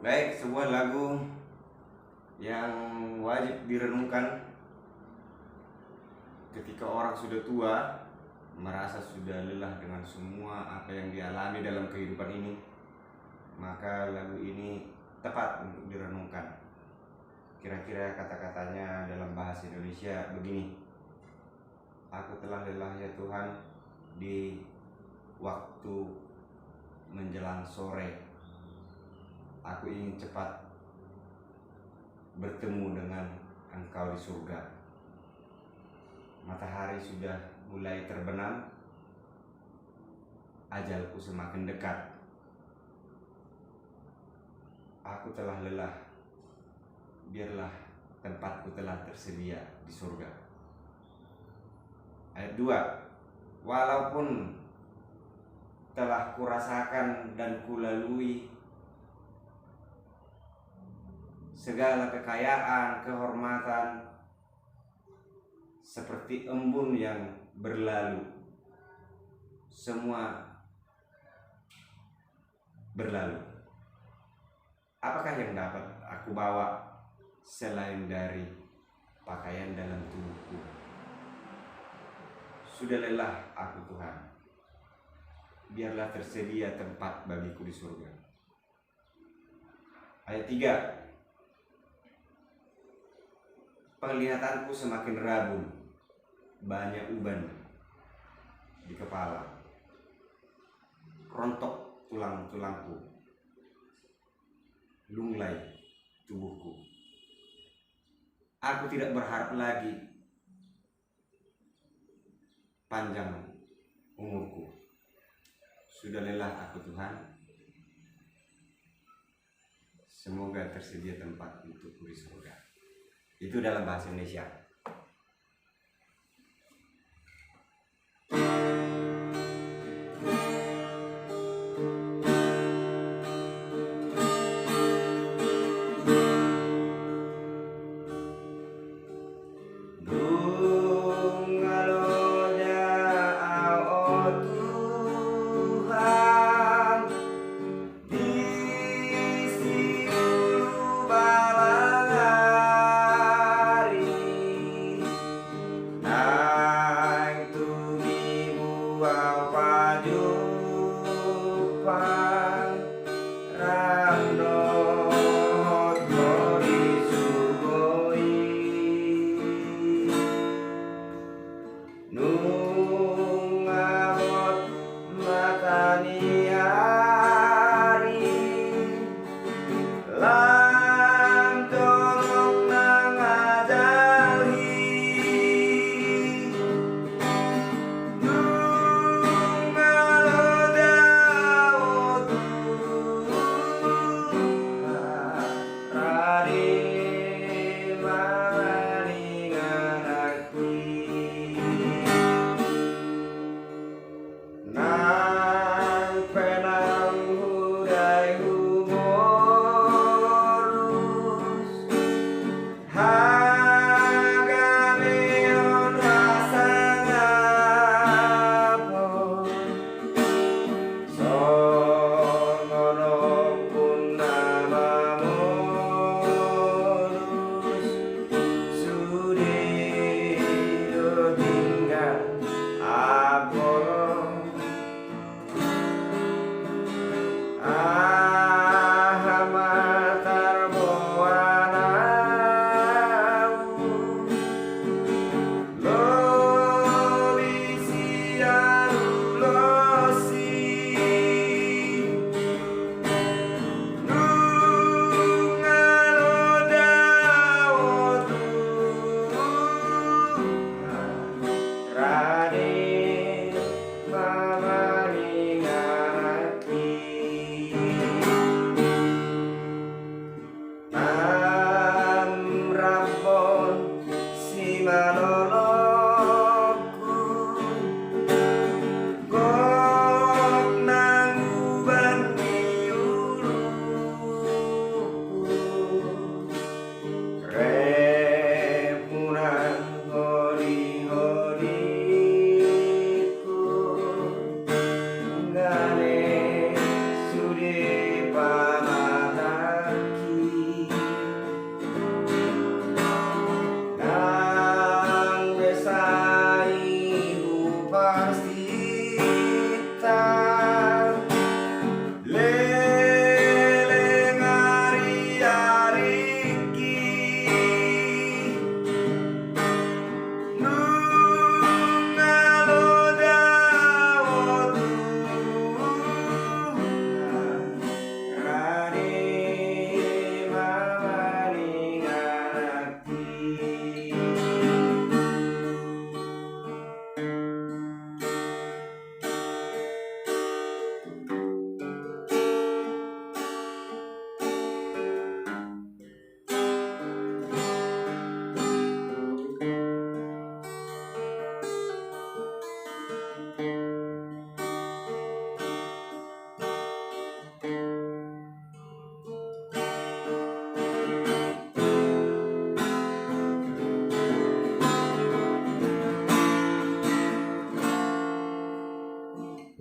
Baik, sebuah lagu yang wajib direnungkan ketika orang sudah tua, merasa sudah lelah dengan semua apa yang dialami dalam kehidupan ini. Maka lagu ini tepat untuk direnungkan. Kira-kira kata-katanya dalam bahasa Indonesia begini: aku telah lelah ya Tuhan di waktu menjelang sore. Aku ingin cepat bertemu dengan Engkau di surga. Matahari sudah mulai terbenam, ajalku semakin dekat. Aku telah lelah, biarlah tempatku telah tersedia di surga. Ayat 2. Walaupun telah kurasakan dan kulalui segala kekayaan, kehormatan seperti embun yang berlalu, semua berlalu. Apakah yang dapat aku bawa selain dari pakaian dalam tubuhku? Sudah lelah aku Tuhan, biarlah tersedia tempat bagiku di surga. Ayat 3. Penglihatanku semakin rabun, banyak uban di kepala, rontok tulang-tulangku, lunglai tubuhku. Aku tidak berharap lagi panjang umurku. Sudah lelah aku Tuhan, semoga tersedia tempat untukku di surga. Itu dalam bahasa Indonesia.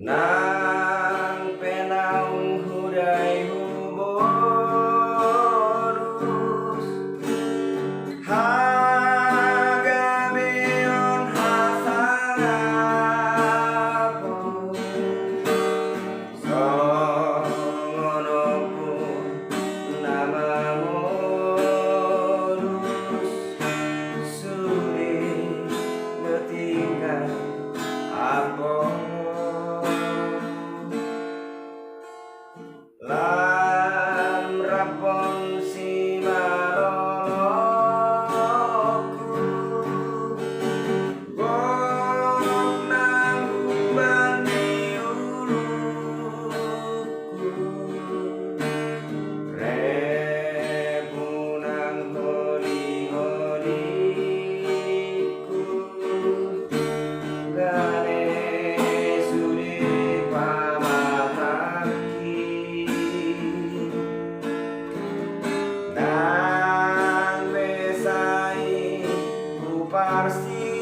nang penaung hudai hubodus hagabeon hasalapo songonoku namangolus suri betingkat apa lan rapon si maloloku gok nang uban di uluku repunang holi-holiku gane sudi pamataki nang besai uparsita